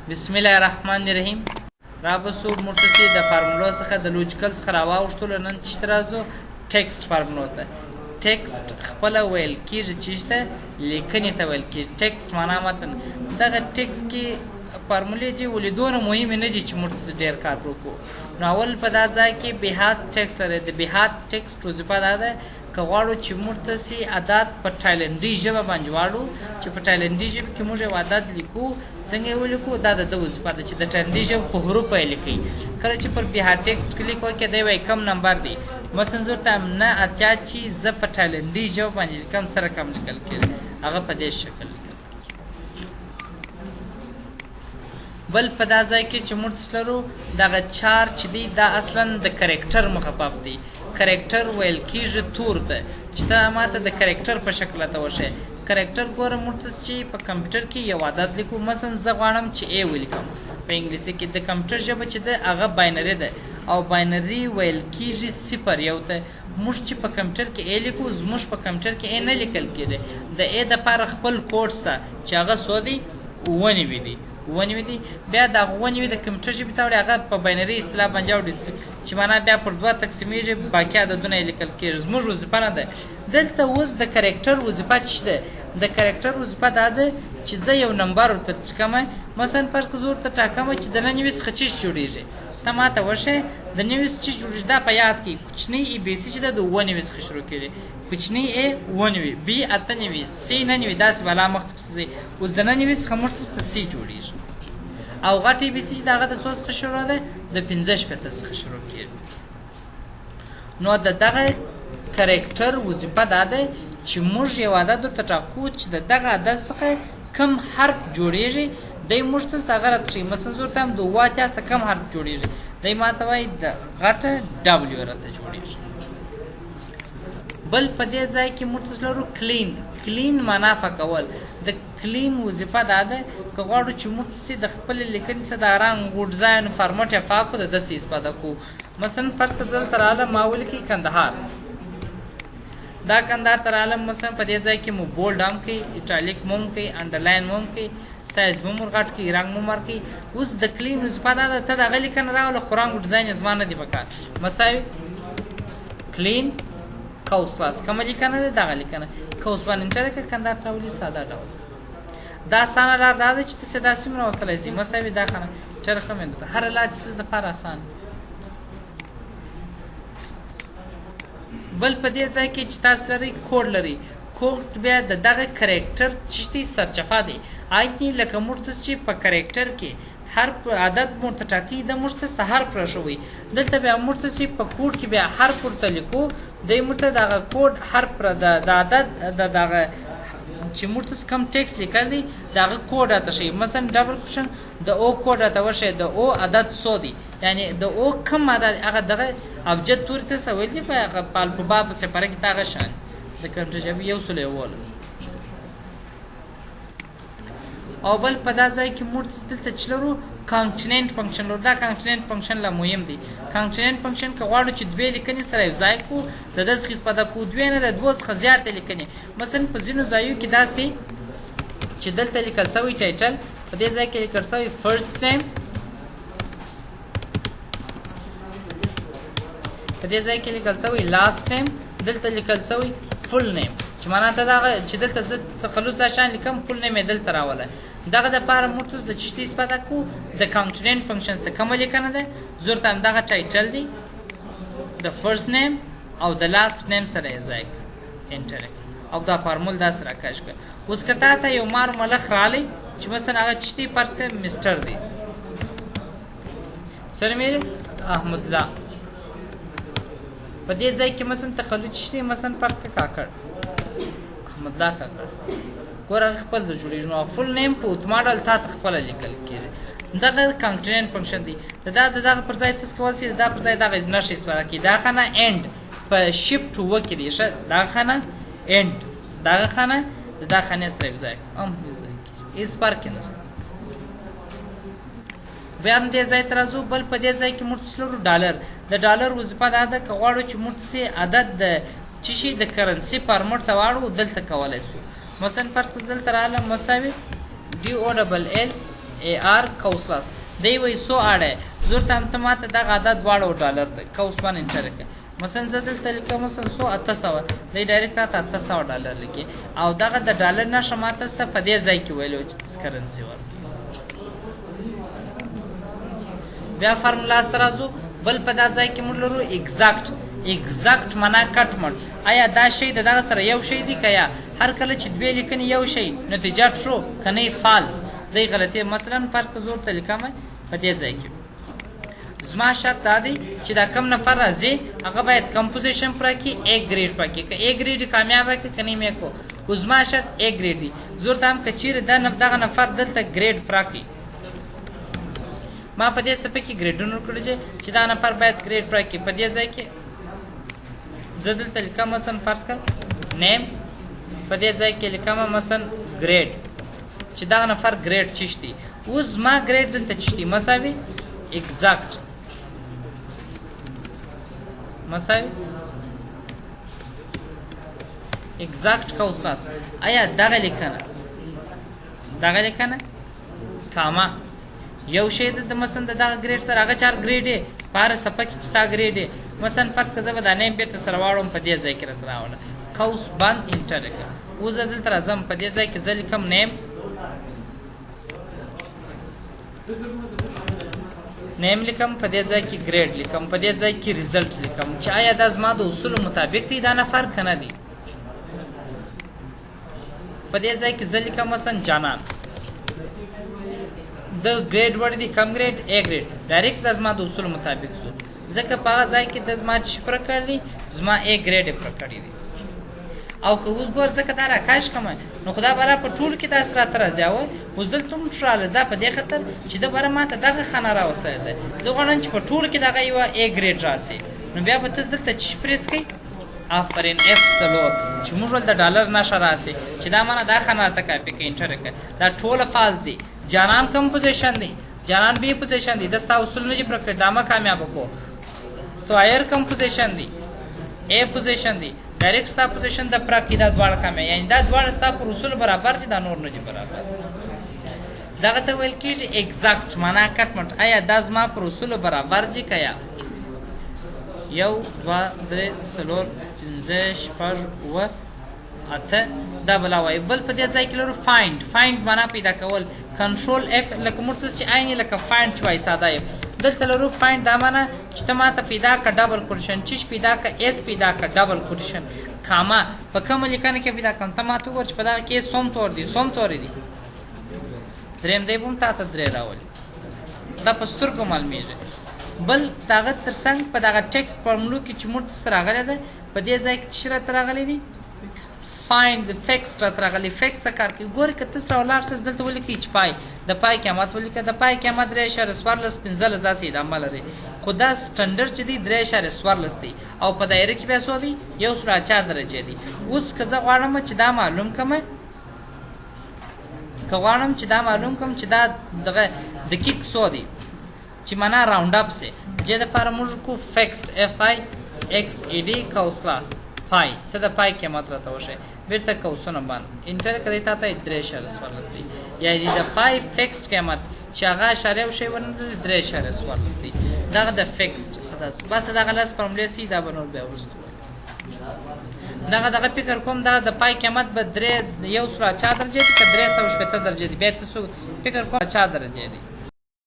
بسم الله الرحمن الرحیم. را بسو مرتسی د فارمولا څخه د لوجیکل څخه راواوښتلو نن چې راځو ټیکسټ فارمولا ته. ټیکسټ خپله ویل کېږي چې ته لیکنې ته ویل کېږي. ټیکسټ معنا متن. دغه ټیکسټ کې فارمولې چې ولې دونه مهمې نه دي چې موږ ډېر کار وکړو. نو اول په دا ځای کې بهات ټیکسټ لري. د بهات ټیکسټ وظیفه دا ده که غواړو چې موږ تاسې عدد په تایلنډي ژبه باندې واړو چې په تایلنډي ژبه کې موږ یو عدد لیکو. څنګه یې ولیکو؟ دا د ده وظیفه ده چې د تایلنډي ژبه په حروفو یې لیکئ. کله چې پر بهات ټیکسټ کلیک وکړئ دی وایي کم نمبر دی. مثلا زه ورته نه اتیا چې زه په تایلنډي ژبه باندې لیکم سره کم لیکل کېږي. هغه په دې شکل لیکل. بل په دا ځای کې چې موږ لرو دغه چار چې دی دا اصلا د کرکټر مخفف دی. کرکټر ویل کېږي تور ته چې ته ماته د کرکټر په شکل ته وښیې. کرکټر ګوره موږ چې په کمپیوټر کې یو عدد لیکو. مثلا زه غواړم چې ا ولیکم په انګلیسي کې. د کمپیوټر ژبه چې ده هغه باینري ده او باینري ویل کېږي صفر یو ته. موږ چې په کمپیوټر کې ا لیکو زموږ په کمپیوټر کې ا نه لیکل کېږي. د ا دپاره خپل کوډ شته چې هغه څو دی؟ 9 دی. 9 دی. بیا د 9 د کمپیوټر ژبې ته وړي هغه په باینري اصطلاح باندې اوړي چې معنا بیا پر 2 تقسیمېږي باقي عددونه یې لیکل کېږي. زموږ وظیفه نه ده. دلته اوس د کرکټر وظیفه څه ده؟ د کرکټر وظیفه دا ده چې زه یو نمبر ورته ټاکمه. مثلا فرض کړه زه ورته ټاکمه چې د 9 څخه څه جوړېږي. ته ماته وښیې د 9 څه جوړېږي. دا په یاد کړئ. کوچنۍ ای بي سي چې ده د 9 څخه شروع کېږي. کوچنۍ ا 9 بي 8 سي 9 داسې بلا مخته پسې ځي. اوس د 9 څخه موږ ته سي جوړېږي. او غټ ای بي سي چې د هغه د څو څخه شروع ده؟ د 15 څخه شروع کېږي. نو د دغه کرکټر وظیفه دا ده چې موږ یو عدد ورته ټاکو چې د دغه عدد څخه کم حرف جوړېږي. دی موږ ته هغه راته ښیي. مثلا زه ورته وایم د 7 څخه کم حرف جوړېږي. دی ماته وایي د غټه ډبلیو راته جوړېږي. بل په دې ځای کې موږ لرو کلین. کلین معنا پاکول. د کلین وظیفه دا ده که غواړو چې موږ د خپلې لیکنې څخه د رنګ غوټ ځایونه فارمټ یې پاک کړو د داسې استفاده کوو. مثلا فرض کړه زه دلته راغلم ما ولیکئ کندهار. دا کندهار ته راغلم. مثلا په دې ځای کې مو بولډ هم کوي، ایټالیک مو هم کوي، انډرلاین مو هم کوي، سایز مو ورغټ کوي، رنګ مو ورکوي. اوس د کلین وظیفه دا ده ته د هغه لیکنه راوله خو رنګ غوټ ځای یې زما نه دی پکار. مساوي کلین قوس کلاس کومه لیکنه ده؟ دغه لیکنه قوس باندې انټر کړه کندهار ته راولي ساده ډول. دا اسانه لار دا ده چې تاسې دا څومره وصلی شئ. مساوي دا خانه چرخه مې ده. هره لار چې ستاسو دپاره اسان. بل په دې ځای کې چې تاسو لرئ کوډ لرئ. کوډ بیا د دغه کرکټر چې دی سرچپه دی. آیتي لکه موږ چې په کرکټر کې حرف عدد موږ ته ټاکي د موږ ته حرف راشوي. دلته بیا موږ ته په کوډ کې بیا حرف ورته لیکو. دی موږ ته دغه کوډ حرف د عدد د دغه چې موږ ته کم ټیکسټ لیکل دی دغه کوډ راته ښیي. مثلا ډبل کوشن د او کوډ راته وښیي. د او عدد څو دی؟ یعنې د او کم عدد هغه دغه ابجد توري ته څه ویل دي په هغه په الفبا په سپاره کې دغه شان د کمپیوټر ژبې 111. او بل په دا ځای کې موږ دلته چې لرو کانټیننټ فنکشن لرو. دا کانټیننټ فنکشن لا مهم دی. کانټیننټ فنکشن که غواړو چې 2 لیکنې سره یو ځای کړو د ده څخه استفاده کوو. 2 نه د 2 څخه زیاتې لیکنې. مثلا په ځینو ځایو کې داسې چې دلته لیکل شوی ټایټل په دې ځای کې لیکل شوی فرست نیم، په دې ځای کې لیکل شوی لاست نیم، دلته لیکل شوی فل نیم چې معنا ته دغه چې دلته زه تخلص دا شان لیکم فل نیم یې دلته راوله. دغه دپاره موږ د څه شي استفاده کوو؟ د کانټیننټ فنکشن څخه کومه لیکنه ده؟ زه ورته همدغه ټایټل دی د فرست نیم او د لاست نیم سره یې ځای کړه انټر او دا فارمول داسې راکش کړه. اوس که تا ته یو مار ملخ رالی چې مثلا هغه څه دی فرض کړه مسټر دی سره مې احمد الله په دې ځای کې مثلا تخلص څه دی مثلا فرض کړه کاکړ احمد الله کاکړ ګوره هغه خپل د جوړېږي. نو فل نیم په اتوما ډول تا ته خپله لیکل کېږي. دغه کانټیننټ فنکشن دی. د دغه پر ځای تاسو کولی شئ د دا پر ځای دغه نښې استفاده کړئ. دا خانه اینډ په شفټ 2 کې دی. ښه دغه خانه اینډ دغه خانه د دا خانې سره یو ځای هم یو ځای کېږي. هېڅ فرق یې نشته. بیا هم دې ځای ته راځو. بل په دې ځای کې موږ لرو ډالر. د ډالر وظیفه دا ده که غواړو چې موږ عدد د څه شي د کرنسي فارمټ ته واړو دلته کولی شو. مثلا فرض کړه دلته راغلم مساوي ډي او ډبل ال AR قوس لاس دی وایي څو اړه زور ته هم ته ماته دغه عدد واړو ډالر دی قوس باندې انټر کړه مثلا زه دلته لیکم مثلا 800 دی ډایرکټ راته 800 ډالر لیکي او دغه د ډالر نښه ماته سته په دې ځای کې ویلو چې تاسو کرنسي ورکړئ بیا فارمولا سره راځو بل په دا ځای کې موږ لرو ایگزاکټ معنا کټ مټ آیا دا شی د دغه سره یو شی دی که یا هر کله چې دوی لیکنې یو شی نتیجه ټرو که نه فالس دی غلطي مثلا فرض که زه ورته لیکم په دې ځای کې زما شرط دا دی چې دا کم نفر راځي هغه باید کمپوزیشن پوره کړي A ګریډ پکې که A ګریډ کامیابه کړي که نه مې کو خو زما شرط A ګریډ دی زه ورته هم که چیرې دغه نفر دلته ګریډ پوره کړي ما په دې څپه کې ګریډونه وکړي چې دا نفر باید ګریډ پوره کړي په دې ځای کې زه دلته لیکم مثلا فرض کړه نیم په دې ځای کې لیکم مثلا ګریډ چې دغه نفر ګریډ چشتي اوس زما ګریډ دلته چشتي مساوي ایگزاکټ مساوي ایگزاکټ قوس لاس آیا دغه لیکنه کاما یو شی د مثلا دغه ګریډ سره هغه 4 ګریډ یې په هره صفحه کې چې ستا ګریډ یې مثلا فرض که زه به دا نیم بېرته سره واړوم په دې ځای کې راته راوله قوس بند انټر یې کړه اوس زه دلته راځم په دې ځای کې زه لیکم نیم لیکم په دې ځای کې ګریډ لیکم په دې ځای کې ریزلټ لیکم چې آیا دا زما د اصولو مطابق دی دا نفر که نه دی په دې ځای کې زه لیکم مثلا جانان د ګریډ وړ دی کم ګریډ A ګریډ ډایرکټ دا زما د اصولو مطابق شو ځکه په هغه ځای کې د زما چې پوره کړی دی زما A ګریډ یې پوره کړی دی او که اوس ګور ځکه دا راکاش کمه نو خو دا بره په ټولو کې داسې راته راځي اوس دلته هم راله دا په دې خاطر چې د بره ماته دغه خانه راوستی دی زه غواړم چې په ټولو کې دغه یوه A ګریډ راسي نو بیا به تاسو دلته چې پریس کوئ آفرین F4 چې موږ ول د ډالر نښه راسي چې دا مانه دا خانه راته کاپي کوي انټر کړه دا ټوله فالس دی جانان کم پوزیشن دی جانان بی پوزیشن دی دستا اصول نه جی پرکړ دامه کامیاب کو تو ایر کم پوزیشن دی A پوزیشن دی ډایرکټ ستا پوزیشن د پرکې دا دواړه کامیاب یعنی دا دواړه ستا پر اصول برابر دي دا نور نه جی برابر دغه ته ویل کېږي ایگزاکټ معنا کټ مټ آیا دا زما پر اصول برابر دي که یا 1 2 3 4 5 6 7 8 دا بلا وایي بل په دې ځای کې لرو فایند معنا پیدا کول کنټرول F لکه موږ چې عین لکه فایند چې وایي ساده یې دلته لرو فایند دا معنا چې ته ماته پیدا که ډبل کوټیشن چیش پیدا که S پیدا که ډبل کوټیشن کاما په کومه لیکنه کې پیدا کړم ته ماته وګوره چې په دغه کې سوم تورې دي درېیم دی به هم تا ته درې راولي دا په سترګو معلومېږي بل دغه تر څنګ په دغه ټکسټ فارمولو کې چې موږ څه راغلی ده په دې ځای کې څه راته راغلی دي فایند فکس راته راغلی فکس څه کار کوي ګورئ که تاسو راولاړ شئ دلته ولیکئ چې د پای قیمت ولیکه د پای قیمت 3.14 15 داسې ادامه لري خو دا سټنډرډ چې دی 3.14 دی او په دایره کې بیا څو دی 104 درجې دی اوس که زه غواړم چې دا معلوم کړم چې دا دغه دقیق څو دی چې معنا راوند اپ سي چې د لپاره موږ کو فکسډ FIXED قوس لاس پای ته د پای قیمت راته وښیي بیرته قوسونه باندې انټر کړئ تا ته 3.14 دی یعنې د پای فکسډ قیمت چې هغه اشاریه وشی ورنلري 3.14 دی دغه د فکسډ بس دغه لاس فارمولې سي دا به نور بیا وروسته دغه فکر کوم دا د پای قیمت به 104 درجې دی که 360 درجې دی بیا تاسو فکر کوم 4 درجې دی